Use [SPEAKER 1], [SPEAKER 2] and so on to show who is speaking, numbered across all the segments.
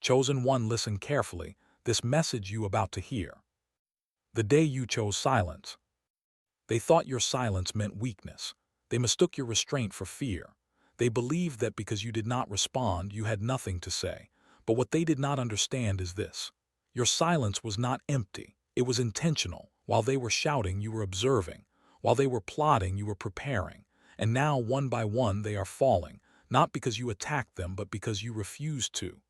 [SPEAKER 1] Chosen one, listen carefully, this message you about to hear. The day you chose silence. They thought your silence meant weakness. They mistook your restraint for fear. They believed that because you did not respond, you had nothing to say. But what they did not understand is this. Your silence was not empty. It was intentional. While they were shouting, you were observing. While they were plotting, you were preparing. And now, one by one, they are falling, not because you attacked them, but because you refused to.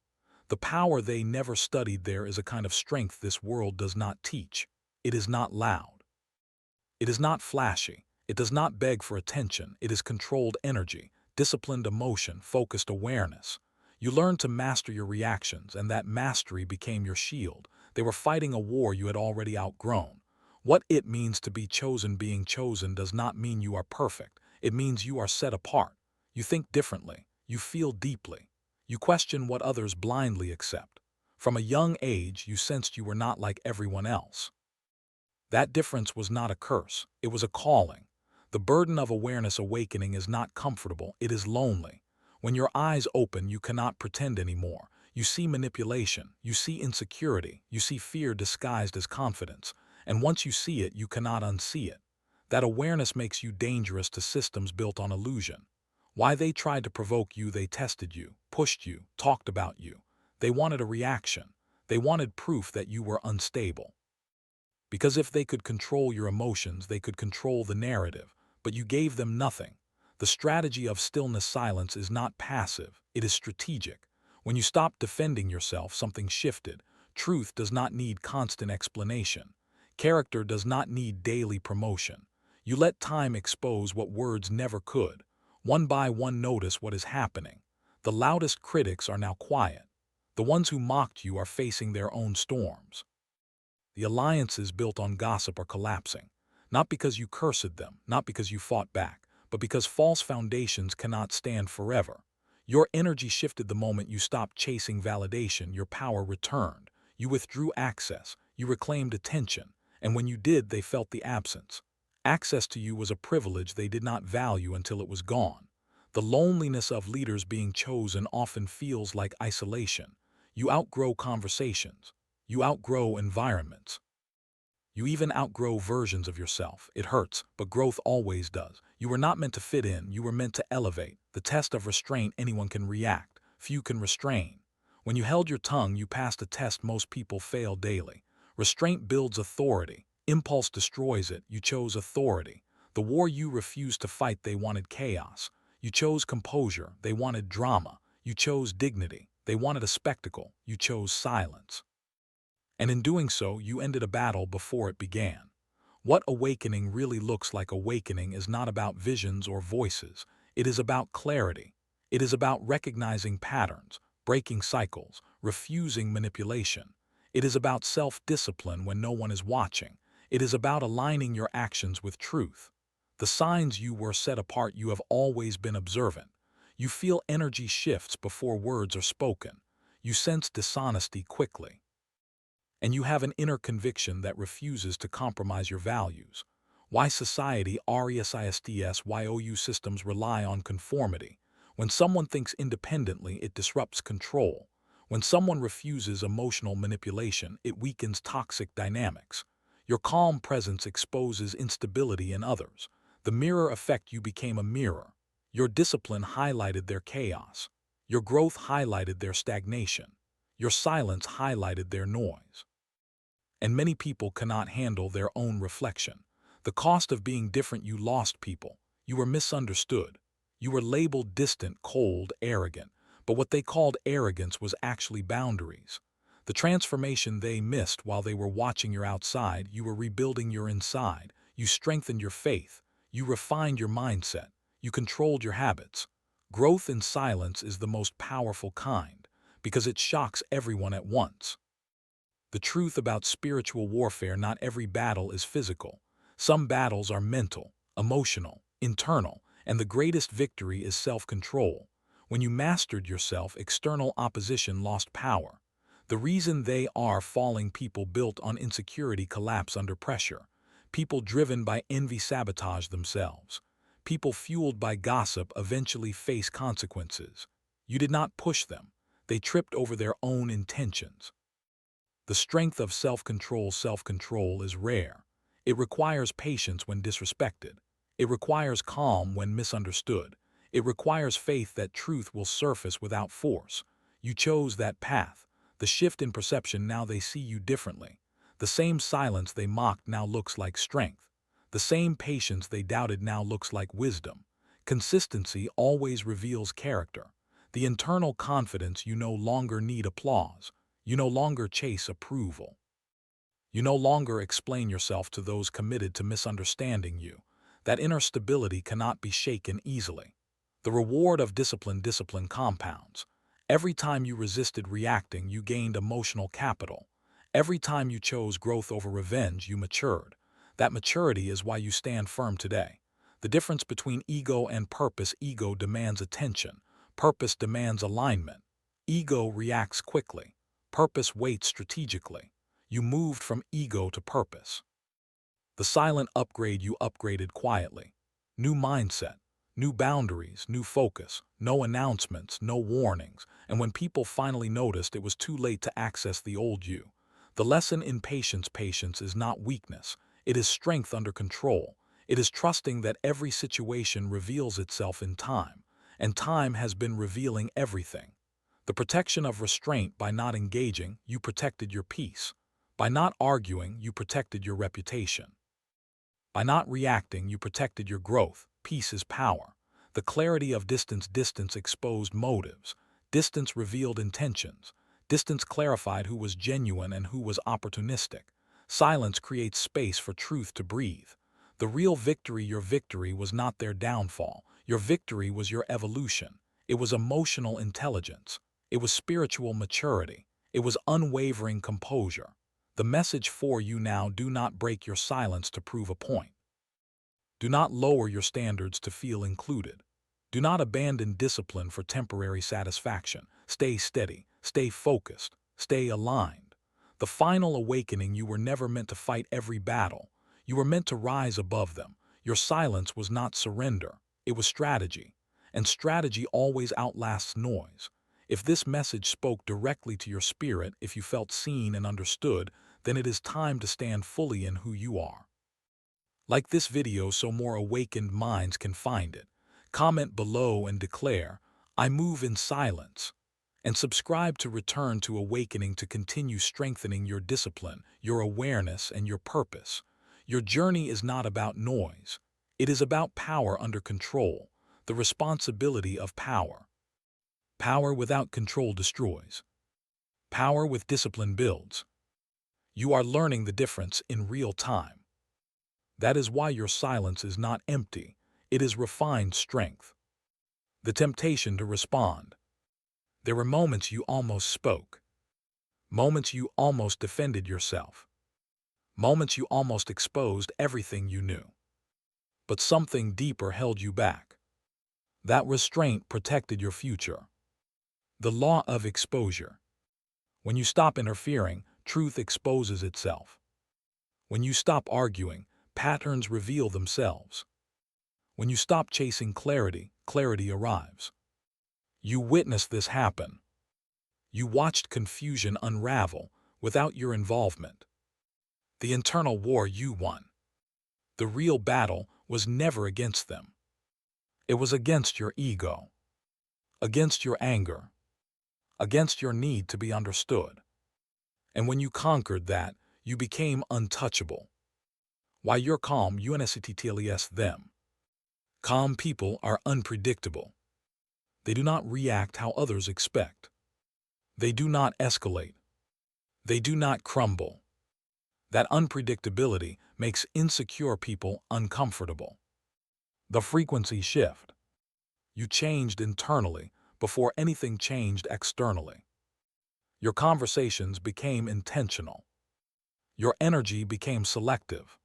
[SPEAKER 1] The power they never studied there is a kind of strength this world does not teach. It is not loud. It is not flashy. It does not beg for attention. It is controlled energy, disciplined emotion, focused awareness. You learned to master your reactions, and that mastery became your shield. They were fighting a war you had already outgrown. What it means to be chosen, being chosen, does not mean you are perfect. It means you are set apart. You think differently. You feel deeply. You question what others blindly accept. From a young age, you sensed you were not like everyone else. That difference was not a curse, it was a calling. The burden of awareness awakening is not comfortable, it is lonely. When your eyes open, you cannot pretend anymore. You see manipulation, you see insecurity, you see fear disguised as confidence. And once you see it, you cannot unsee it. That awareness makes you dangerous to systems built on illusion. Why they tried to provoke you, they tested you, pushed you, talked about you. They wanted a reaction. They wanted proof that you were unstable. Because if they could control your emotions, they could control the narrative, but you gave them nothing. The strategy of stillness silence is not passive, it is strategic. When you stopped defending yourself, something shifted. Truth does not need constant explanation. Character does not need daily promotion. You let time expose what words never could. One by one, notice what is happening. The loudest critics are now quiet. The ones who mocked you are facing their own storms. The alliances built on gossip are collapsing, not because you cursed them, not because you fought back, but because false foundations cannot stand forever. Your energy shifted the moment you stopped chasing validation. Your power returned. You withdrew access. You reclaimed attention. And when you did, they felt the absence. Access to you was a privilege they did not value until it was gone. The loneliness of leaders being chosen often feels like isolation. You outgrow conversations. You outgrow environments. You even outgrow versions of yourself. It hurts, but growth always does. You were not meant to fit in, you were meant to elevate. The test of restraint, anyone can react, few can restrain. When you held your tongue, you passed a test most people fail daily. Restraint builds authority. Impulse destroys it. You chose authority. The war you refused to fight, they wanted chaos. You chose composure. They wanted drama. You chose dignity. They wanted a spectacle. You chose silence. And in doing so, you ended a battle before it began. What awakening really looks like awakening is not about visions or voices. It is about clarity. It is about recognizing patterns, breaking cycles, refusing manipulation. It is about self-discipline when no one is watching. It is about aligning your actions with truth. The signs you were set apart, you have always been observant. You feel energy shifts before words are spoken. You sense dishonesty quickly. And you have an inner conviction that refuses to compromise your values. Why society, RESISTS, systems rely on conformity. When someone thinks independently, it disrupts control. When someone refuses emotional manipulation, it weakens toxic dynamics. Your calm presence exposes instability in others. The mirror effect, you became a mirror. Your discipline highlighted their chaos. Your growth highlighted their stagnation. Your silence highlighted their noise. And many people cannot handle their own reflection. The cost of being different, you lost people. You were misunderstood. You were labeled distant, cold, arrogant. But what they called arrogance was actually boundaries. The transformation they missed while they were watching your outside, you were rebuilding your inside. You strengthened your faith. You refined your mindset. You controlled your habits. Growth in silence is the most powerful kind, because it shocks everyone at once. The truth about spiritual warfare: not every battle is physical. Some battles are mental, emotional, internal, and the greatest victory is self-control. When you mastered yourself, external opposition lost power. The reason they are falling: people built on insecurity collapse under pressure. People driven by envy sabotage themselves. People fueled by gossip eventually face consequences. You did not push them. They tripped over their own intentions. The strength of self-control is rare. It requires patience when disrespected. It requires calm when misunderstood. It requires faith that truth will surface without force. You chose that path. The shift in perception, now they see you differently. The same silence they mocked now looks like strength. The same patience they doubted now looks like wisdom. Consistency always reveals character. The internal confidence, you no longer need applause. You no longer chase approval. You no longer explain yourself to those committed to misunderstanding you. That inner stability cannot be shaken easily. The reward of discipline compounds. Every time you resisted reacting, you gained emotional capital. Every time you chose growth over revenge, you matured. That maturity is why you stand firm today. The difference between ego and purpose: ego demands attention. Purpose demands alignment. Ego reacts quickly. Purpose waits strategically. You moved from ego to purpose. The silent upgrade: you upgraded quietly. New mindset, new boundaries, new focus, no announcements, no warnings, and when people finally noticed, it was too late to access the old you. The lesson in patience is not weakness. It is strength under control. It is trusting that every situation reveals itself in time, and time has been revealing everything. The protection of restraint: by not engaging, you protected your peace. By not arguing, you protected your reputation. By not reacting, you protected your growth. Peace is power. The clarity of distance exposed motives. Distance revealed intentions. Distance clarified who was genuine and who was opportunistic. Silence creates space for truth to breathe. The real victory: your victory was not their downfall. Your victory was your evolution. It was emotional intelligence. It was spiritual maturity. It was unwavering composure. The message for you now: do not break your silence to prove a point. Do not lower your standards to feel included. Do not abandon discipline for temporary satisfaction. Stay steady, stay focused, stay aligned. The final awakening: you were never meant to fight every battle. You were meant to rise above them. Your silence was not surrender, it was strategy. And strategy always outlasts noise. If this message spoke directly to your spirit, if you felt seen and understood, then it is time to stand fully in who you are. Like this video so more awakened minds can find it. Comment below and declare, "I move in silence." And subscribe to Return to Awakening to continue strengthening your discipline, your awareness, and your purpose. Your journey is not about noise. It is about power under control, the responsibility of power. Power without control destroys. Power with discipline builds. You are learning the difference in real time. That is why your silence is not empty. It is refined strength. The temptation to respond. There were moments you almost spoke. Moments you almost defended yourself. Moments you almost exposed everything you knew. But something deeper held you back. That restraint protected your future. The law of exposure. When you stop interfering, truth exposes itself. When you stop arguing, patterns reveal themselves. When you stop chasing clarity, clarity arrives. You witnessed this happen. You watched confusion unravel without your involvement. The internal war you won. The real battle was never against them. It was against your ego, against your anger, against your need to be understood. And when you conquered that, you became untouchable. Why you're calm, UNSCTLES them. Calm people are unpredictable. They do not react how others expect. They do not escalate. They do not crumble. That unpredictability makes insecure people uncomfortable. The frequency shift. You changed internally before anything changed externally. Your conversations became intentional. Your energy became selective.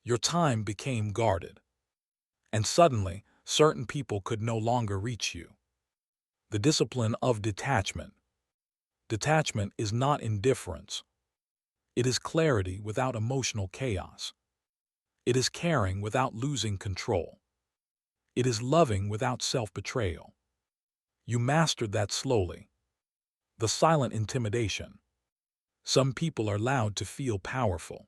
[SPEAKER 1] Your time became guarded. And suddenly, certain people could no longer reach you. The discipline of detachment. Detachment is not indifference. It is clarity without emotional chaos. It is caring without losing control. It is loving without self-betrayal. You mastered that slowly. The silent intimidation. Some people are loud to feel powerful.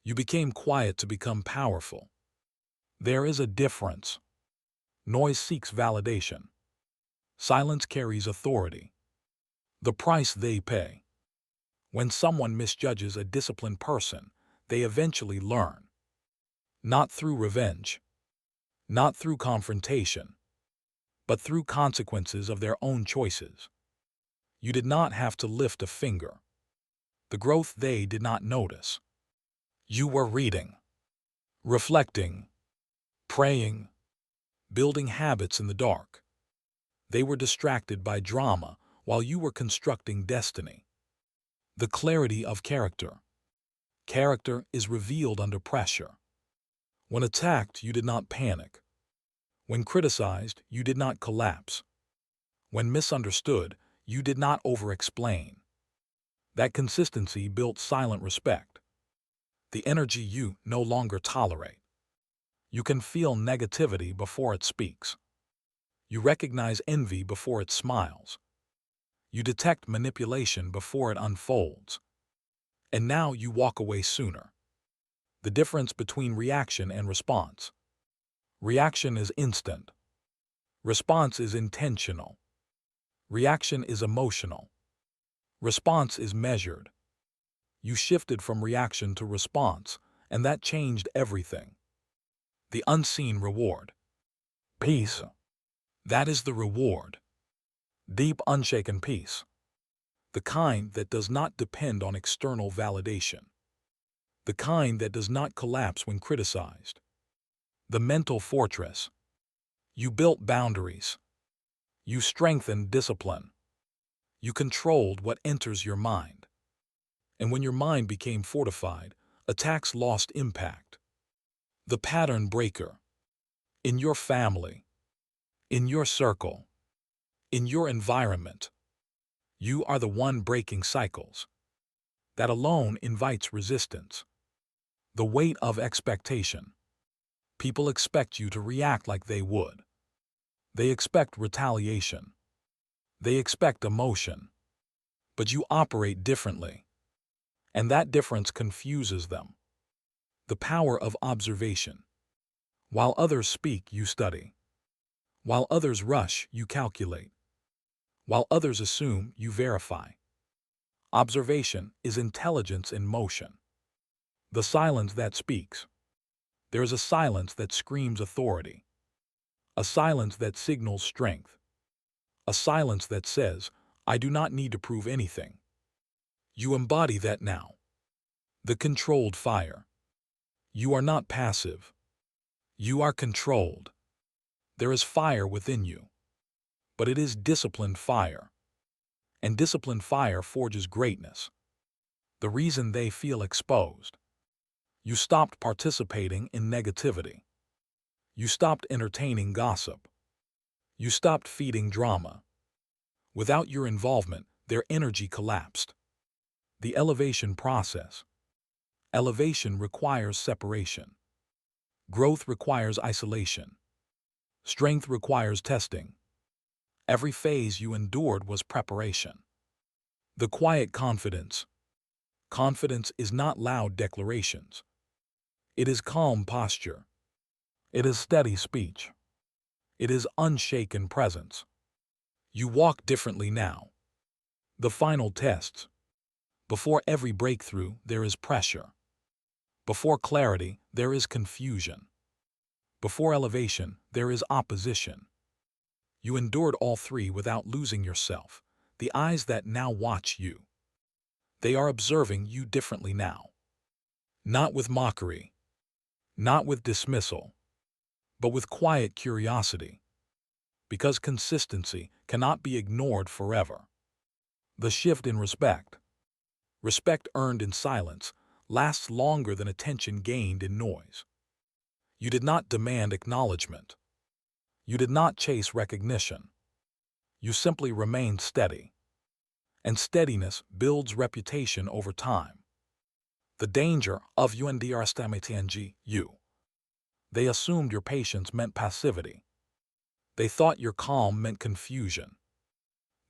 [SPEAKER 1] You became quiet to become powerful. There is a difference. Noise seeks validation. Silence carries authority. The price they pay. When someone misjudges a disciplined person, they eventually learn. Not through revenge, not through confrontation, but through consequences of their own choices. You did not have to lift a finger. The growth they did not notice. You were reading, reflecting, praying, building habits in the dark. They were distracted by drama while you were constructing destiny. The clarity of character. Character is revealed under pressure. When attacked, you did not panic. When criticized, you did not collapse. When misunderstood, you did not over-explain. That consistency built silent respect. The energy you no longer tolerate. You can feel negativity before it speaks. You recognize envy before it smiles. You detect manipulation before it unfolds. And now you walk away sooner. The difference between reaction and response. Reaction is instant. Response is intentional. Reaction is emotional. Response is measured. You shifted from reaction to response, and that changed everything. The unseen reward. Peace. That is the reward. Deep, unshaken peace. The kind that does not depend on external validation. The kind that does not collapse when criticized. The mental fortress. You built boundaries. You strengthened discipline. You controlled what enters your mind. And when your mind became fortified, attacks lost impact. The pattern breaker. In your family, in your circle, in your environment, you are the one breaking cycles. That alone invites resistance. The weight of expectation. People expect you to react like they would. They expect retaliation. They expect emotion. But you operate differently. And that difference confuses them. The power of observation. While others speak, you study. While others rush, you calculate. While others assume, you verify. Observation is intelligence in motion. The silence that speaks. There is a silence that screams authority. A silence that signals strength. A silence that says, I do not need to prove anything. You embody that now. The controlled fire. You are not passive. You are controlled. There is fire within you. But it is disciplined fire. And disciplined fire forges greatness. The reason they feel exposed. You stopped participating in negativity. You stopped entertaining gossip. You stopped feeding drama. Without your involvement, their energy collapsed. The elevation process. Elevation requires separation. Growth requires isolation. Strength requires testing. Every phase you endured was preparation. The quiet confidence. Confidence is not loud declarations. It is calm posture. It is steady speech. It is unshaken presence. You walk differently now. The final tests. Before every breakthrough, there is pressure. Before clarity, there is confusion. Before elevation, there is opposition. You endured all three without losing yourself. The eyes that now watch you. They are observing you differently now. Not with mockery. Not with dismissal. But with quiet curiosity. Because consistency cannot be ignored forever. The shift in respect. Respect earned in silence lasts longer than attention gained in noise. You did not demand acknowledgement. You did not chase recognition. You simply remained steady. And steadiness builds reputation over time. The danger of underestimating you. They assumed your patience meant passivity. They thought your calm meant confusion.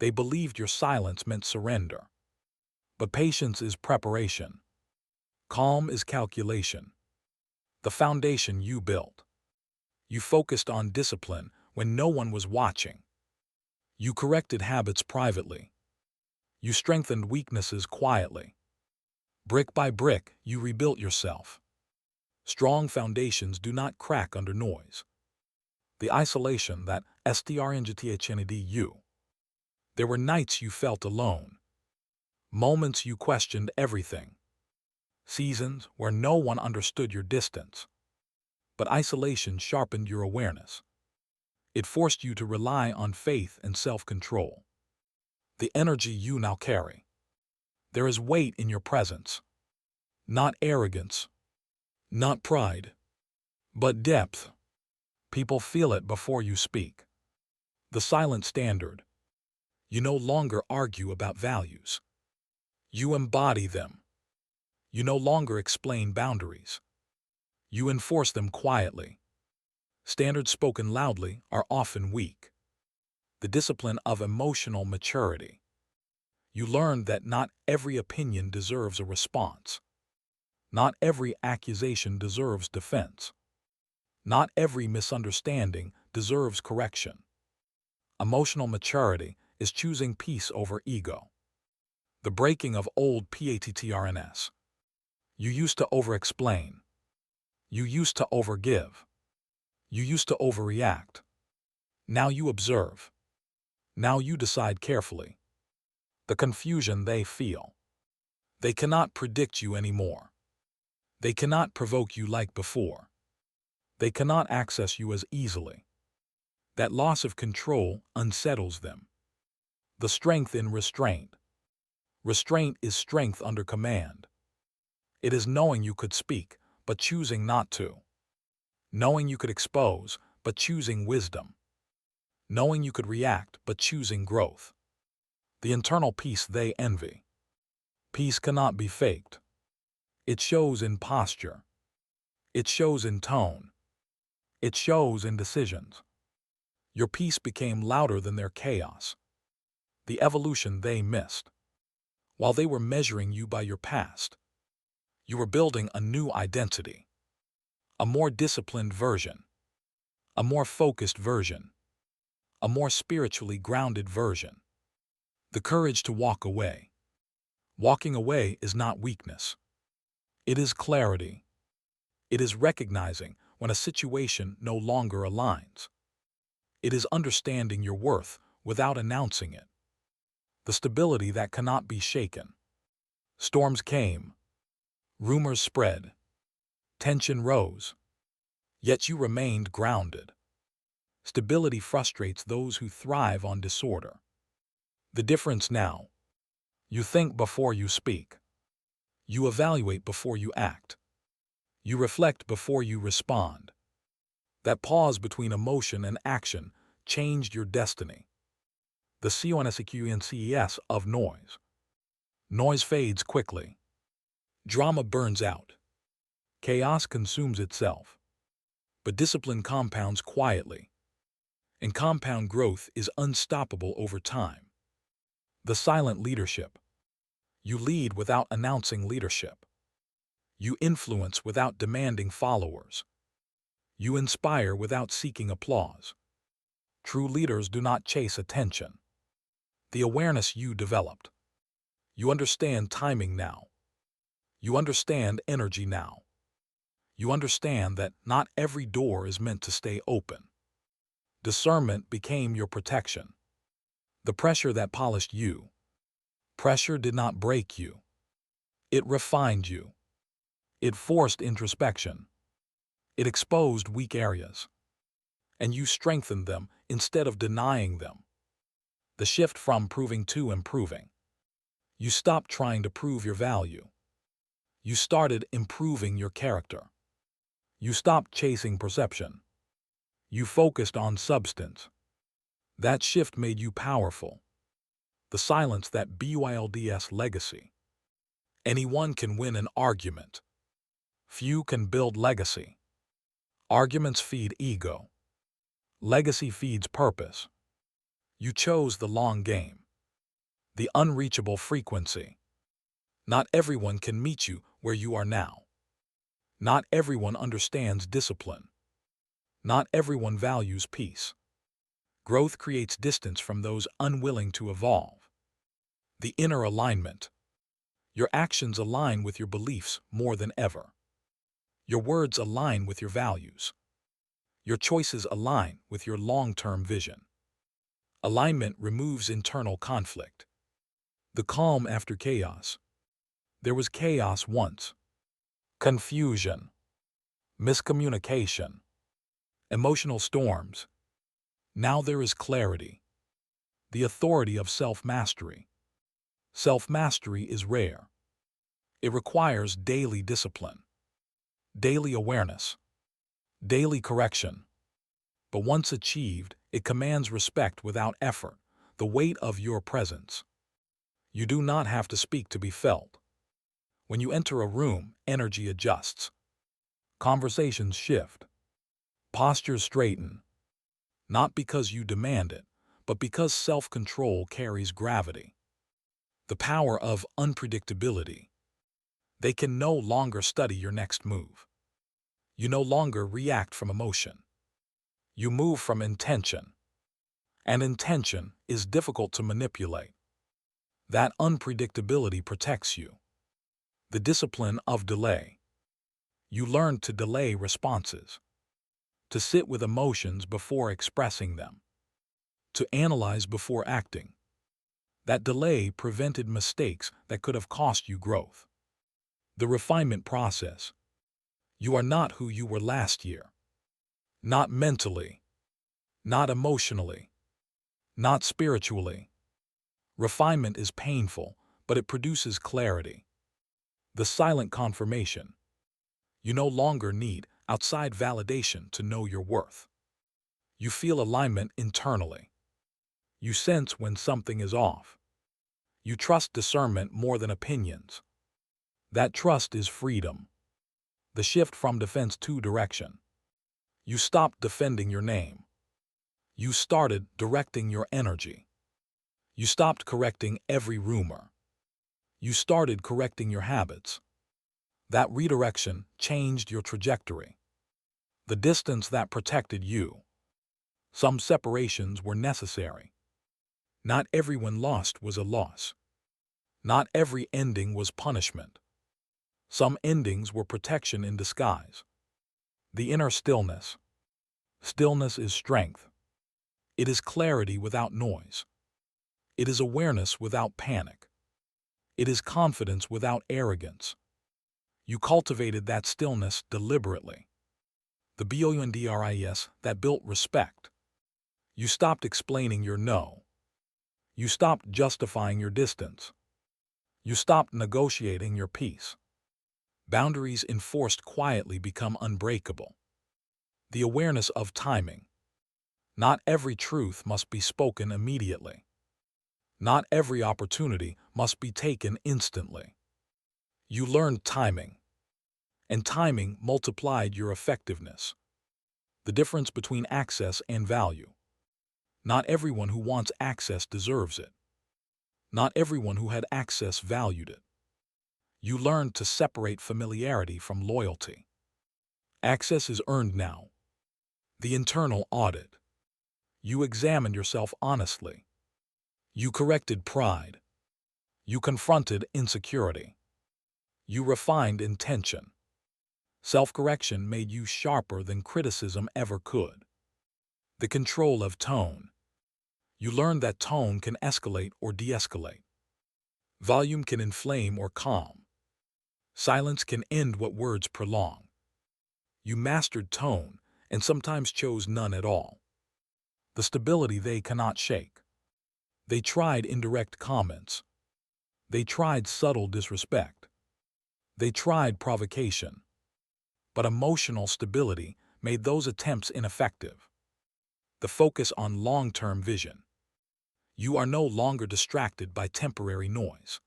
[SPEAKER 1] They believed your silence meant surrender. But patience is preparation. Calm is calculation. The foundation you built. You focused on discipline when no one was watching. You corrected habits privately. You strengthened weaknesses quietly. Brick by brick, you rebuilt yourself. Strong foundations do not crack under noise. The isolation that strngthndu. There were nights you felt alone. Moments you questioned everything. Seasons where no one understood your distance. But isolation sharpened your awareness. It forced you to rely on faith and self-control. The energy you now carry. There is weight in your presence. Not arrogance. Not pride. But depth. People feel it before you speak. The silent standard. You no longer argue about values. You embody them. You no longer explain boundaries. You enforce them quietly. Standards spoken loudly are often weak. The discipline of emotional maturity. You learned that not every opinion deserves a response. Not every accusation deserves defense. Not every misunderstanding deserves correction. Emotional maturity is choosing peace over ego. The breaking of old patterns. You used to over-explain. You used to overgive. You used to overreact. Now you observe. Now you decide carefully. The confusion they feel. They cannot predict you anymore. They cannot provoke you like before. They cannot access you as easily. That loss of control unsettles them. The strength in restraint. Restraint is strength under command. It is knowing you could speak, but choosing not to. Knowing you could expose, but choosing wisdom. Knowing you could react, but choosing growth. The internal peace they envy. Peace cannot be faked. It shows in posture. It shows in tone. It shows in decisions. Your peace became louder than their chaos. The evolution they missed. While they were measuring you by your past, you were building a new identity. A more disciplined version. A more focused version. A more spiritually grounded version. The courage to walk away. Walking away is not weakness. It is clarity. It is recognizing when a situation no longer aligns. It is understanding your worth without announcing it. The stability that cannot be shaken. Storms came. Rumors spread. Tension rose. Yet you remained grounded. Stability frustrates those who thrive on disorder. The difference now. You think before you speak. You evaluate before you act. You reflect before you respond. That pause between emotion and action changed your destiny. The consequences of noise. Noise fades quickly. Drama burns out. Chaos consumes itself. But discipline compounds quietly. And compound growth is unstoppable over time. The silent leadership. You lead without announcing leadership. You influence without demanding followers. You inspire without seeking applause. True leaders do not chase attention. The awareness you developed. You understand timing now. You understand energy now. You understand that not every door is meant to stay open. Discernment became your protection. The pressure that polished you. Pressure did not break you. It refined you. It forced introspection. It exposed weak areas. And you strengthened them instead of denying them. The shift from proving to improving. You stopped trying to prove your value. You started improving your character. You stopped chasing perception. You focused on substance. That shift made you powerful. The silence that builds legacy. Anyone can win an argument. Few can build legacy. Arguments feed ego. Legacy feeds purpose. You chose the long game. The unreachable frequency. Not everyone can meet you where you are now. Not everyone understands discipline. Not everyone values peace. Growth creates distance from those unwilling to evolve. The inner alignment. Your actions align with your beliefs more than ever. Your words align with your values. Your choices align with your long-term vision. Alignment removes internal conflict. The calm after chaos. There was chaos once. Confusion. Miscommunication. Emotional storms. Now there is clarity. The authority of self-mastery. Self-mastery is rare. It requires daily discipline, daily awareness, daily correction. But once achieved, it commands respect without effort, the weight of your presence. You do not have to speak to be felt. When you enter a room, energy adjusts. Conversations shift. Postures straighten. Not because you demand it, but because self-control carries gravity. The power of unpredictability. They can no longer study your next move. You no longer react from emotion. You move from intention. And intention is difficult to manipulate. That unpredictability protects you. The discipline of delay. You learn to delay responses, to sit with emotions before expressing them, to analyze before acting. That delay prevented mistakes that could have cost you growth. The refinement process. You are not who you were last year. Not mentally, not emotionally, not spiritually. Refinement is painful, but it produces clarity. The silent confirmation. You no longer need outside validation to know your worth. You feel alignment internally. You sense when something is off. You trust discernment more than opinions. That trust is freedom. The shift from defense to direction. You stopped defending your name. You started directing your energy. You stopped correcting every rumor. You started correcting your habits. That redirection changed your trajectory. The distance that protected you. Some separations were necessary. Not everyone lost was a loss. Not every ending was punishment. Some endings were protection in disguise. The inner stillness. Stillness is strength. It is clarity without noise. It is awareness without panic. It is confidence without arrogance. You cultivated that stillness deliberately. The boundries that built respect. You stopped explaining your no. You stopped justifying your distance. You stopped negotiating your peace. Boundaries enforced quietly become unbreakable. The awareness of timing. Not every truth must be spoken immediately. Not every opportunity must be taken instantly. You learned timing. And timing multiplied your effectiveness. The difference between access and value. Not everyone who wants access deserves it. Not everyone who had access valued it. You learned to separate familiarity from loyalty. Access is earned now. The internal audit. You examined yourself honestly. You corrected pride. You confronted insecurity. You refined intention. Self-correction made you sharper than criticism ever could. The control of tone. You learned that tone can escalate or de-escalate. Volume can inflame or calm. Silence can end what words prolong. You mastered tone and sometimes chose none at all. The stability they cannot shake. They tried indirect comments. They tried subtle disrespect. They tried provocation. But emotional stability made those attempts ineffective. The focus on long-term vision. You are no longer distracted by temporary noise.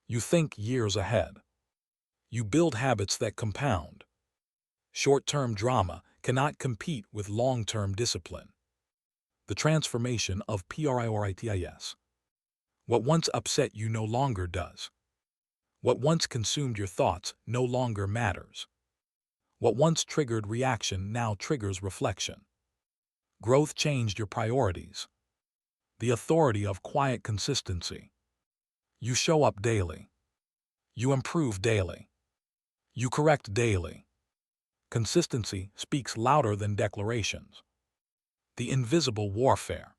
[SPEAKER 1] You think years ahead. You build habits that compound. Short-term drama cannot compete with long-term discipline. The transformation of priorities. What once upset you no longer does. What once consumed your thoughts no longer matters. What once triggered reaction now triggers reflection. Growth changed your priorities. The authority of quiet consistency. You show up daily. You improve daily. You correct daily. Consistency speaks louder than declarations. The invisible warfare.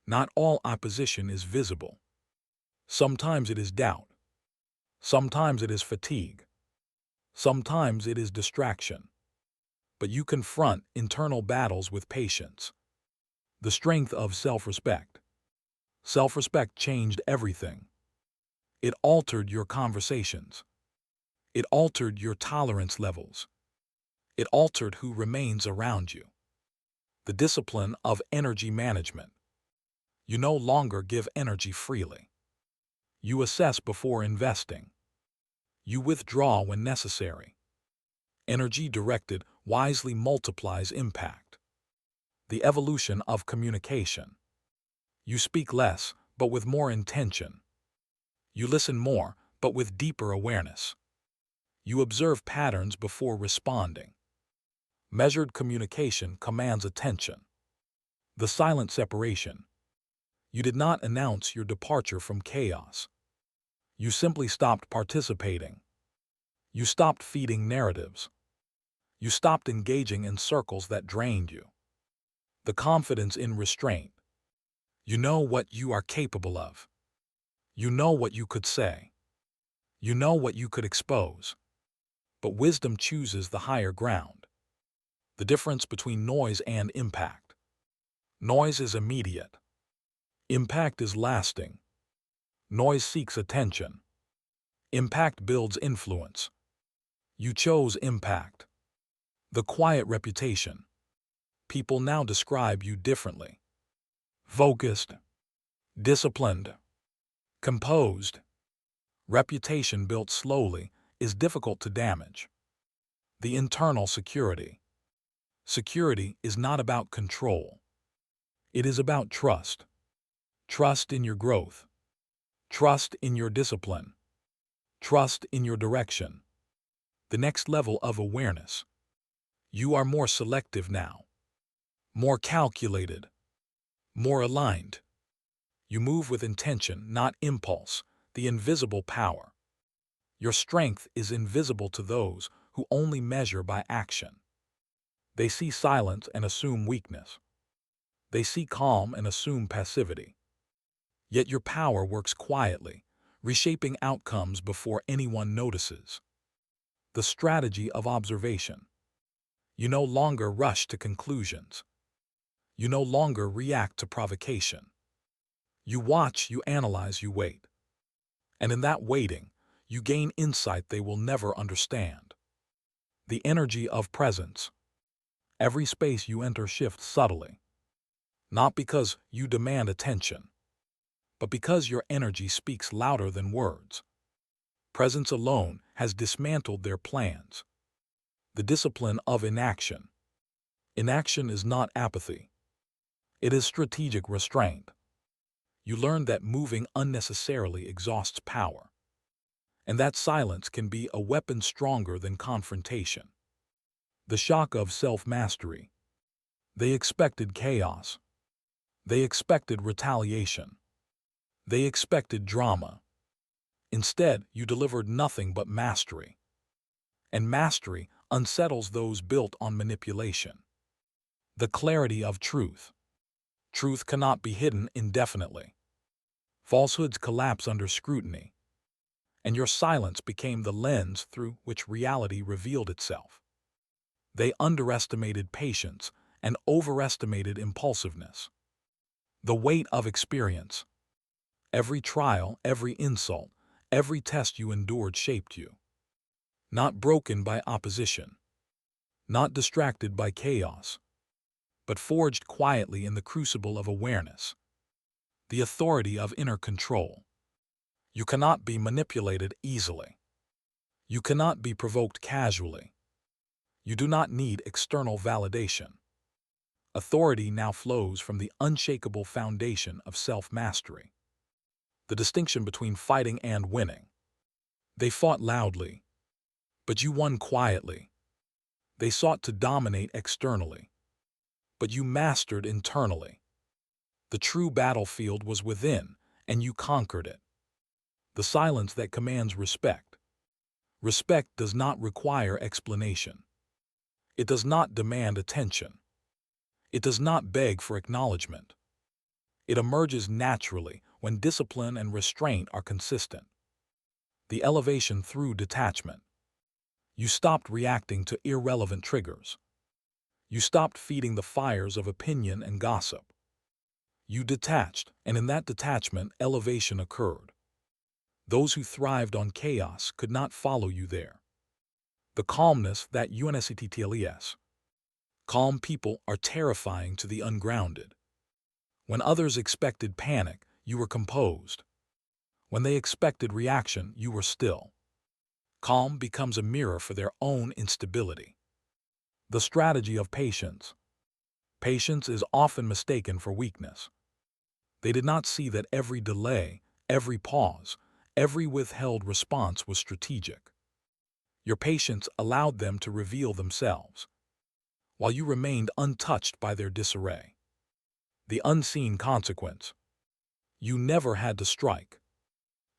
[SPEAKER 1] Not all opposition is visible. Sometimes it is doubt. Sometimes it is fatigue. Sometimes it is distraction. But you confront internal battles with patience. The strength of self-respect. Self-respect changed everything. It altered your conversations. It altered your tolerance levels. It altered who remains around you. The discipline of energy management. You no longer give energy freely. You assess before investing. You withdraw when necessary. Energy directed wisely multiplies impact. The evolution of communication. You speak less, but with more intention. You listen more, but with deeper awareness. You observe patterns before responding. Measured communication commands attention. The silent separation. You did not announce your departure from chaos. You simply stopped participating. You stopped feeding narratives. You stopped engaging in circles that drained you. The confidence in restraint. You know what you are capable of. You know what you could say. You know what you could expose. But wisdom chooses the higher ground. The difference between noise and impact. Noise is immediate. Impact is lasting. Noise seeks attention. Impact builds influence. You chose impact. The quiet reputation. People now describe you differently. Focused. Disciplined. Composed. Reputation built slowly is difficult to damage. The internal security. Security is not about control. It is about trust. Trust in your growth. Trust in your discipline. Trust in your direction. The next level of awareness. You are more selective now. More calculated. More aligned. You move with intention, not impulse, the invisible power. Your strength is invisible to those who only measure by action. They see silence and assume weakness. They see calm and assume passivity. Yet your power works quietly, reshaping outcomes before anyone notices. The strategy of observation. You no longer rush to conclusions. You no longer react to provocation. You watch, you analyze, you wait. And in that waiting, you gain insight they will never understand. The energy of presence. Every space you enter shifts subtly. Not because you demand attention, but because your energy speaks louder than words. Presence alone has dismantled their plans. The discipline of inaction. Inaction is not apathy. It is strategic restraint. You learn that moving unnecessarily exhausts power, and that silence can be a weapon stronger than confrontation. The shock of self-mastery. They expected chaos. They expected retaliation. They expected drama. Instead, you delivered nothing but mastery. And mastery unsettles those built on manipulation. The clarity of truth. Truth cannot be hidden indefinitely. Falsehoods collapse under scrutiny, and your silence became the lens through which reality revealed itself. They underestimated patience and overestimated impulsiveness. The weight of experience. Every trial, every insult, every test you endured shaped you. Not broken by opposition, not distracted by chaos, but forged quietly in the crucible of awareness. The authority of inner control. You cannot be manipulated easily. You cannot be provoked casually. You do not need external validation. Authority now flows from the unshakable foundation of self-mastery. the distinction between fighting and winning. They fought loudly, but you won quietly. They sought to dominate externally, but you mastered internally. The true battlefield was within, and you conquered it. The silence that commands respect. Respect does not require explanation. It does not demand attention. It does not beg for acknowledgement. It emerges naturally when discipline and restraint are consistent. The elevation through detachment. You stopped reacting to irrelevant triggers. You stopped feeding the fires of opinion and gossip. You detached, and in that detachment, elevation occurred. Those who thrived on chaos could not follow you there. The calmness that UNSCTTLES. Calm people are terrifying to the ungrounded. When others expected panic, you were composed. When they expected reaction, you were still. Calm becomes a mirror for their own instability. The strategy of patience. Patience is often mistaken for weakness. They did not see that every delay, every pause, every withheld response was strategic. Your patience allowed them to reveal themselves, while you remained untouched by their disarray. The unseen consequence. You never had to strike.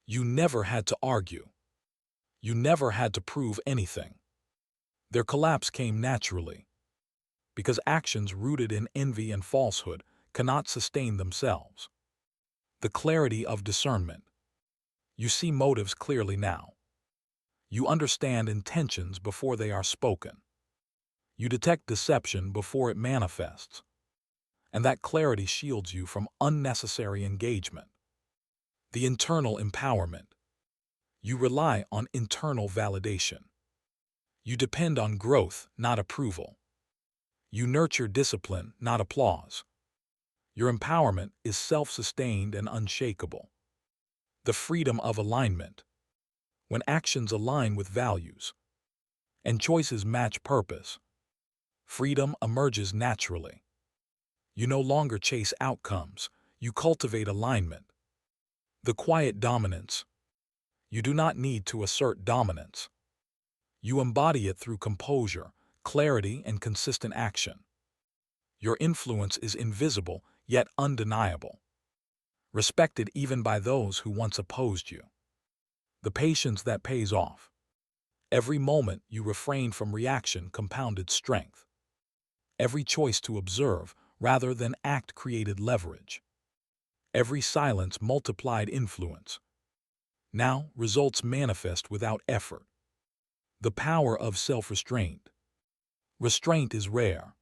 [SPEAKER 1] You never had to argue. You never had to prove anything. Their collapse came naturally, because actions rooted in envy and falsehood cannot sustain themselves. The clarity of discernment. You see motives clearly now. You understand intentions before they are spoken. You detect deception before it manifests. And that clarity shields you from unnecessary engagement. The internal empowerment. You rely on internal validation. You depend on growth, not approval. You nurture discipline, not applause. Your empowerment is self-sustained and unshakable. The freedom of alignment. When actions align with values and choices match purpose, freedom emerges naturally. You no longer chase outcomes, you cultivate alignment. The quiet dominance. You do not need to assert dominance. You embody it through composure, clarity, and consistent action. Your influence is invisible, yet undeniable. Respected even by those who once opposed you. The patience that pays off. Every moment you refrained from reaction compounded strength. Every choice to observe rather than act created leverage. Every silence multiplied influence. Now results manifest without effort. The power of self-restraint. Restraint is rare.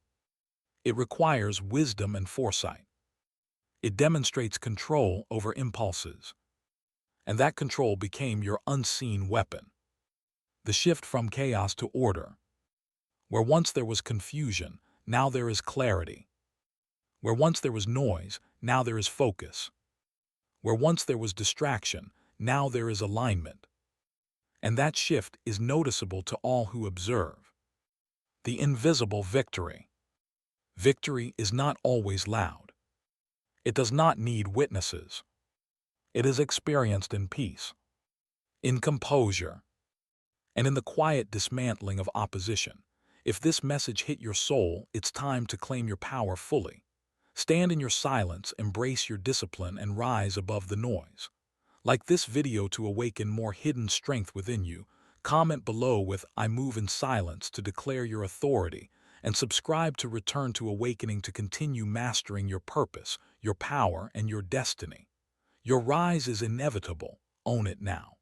[SPEAKER 1] It requires wisdom and foresight. It demonstrates control over impulses. And that control became your unseen weapon. The shift from chaos to order. Where once there was confusion, now there is clarity. Where once there was noise, now there is focus. Where once there was distraction, now there is alignment. And that shift is noticeable to all who observe. The invisible victory. Victory is not always loud. It does not need witnesses. It is experienced in peace, in composure, and in the quiet dismantling of opposition. If this message hit your soul, it's time to claim your power fully. Stand in your silence, embrace your discipline, and rise above the noise. Like this video to awaken more hidden strength within you, comment below with "I move in silence" to declare your authority, and subscribe to Return to Awakening to continue mastering your purpose, your power, and your destiny. Your rise is inevitable. Own it now.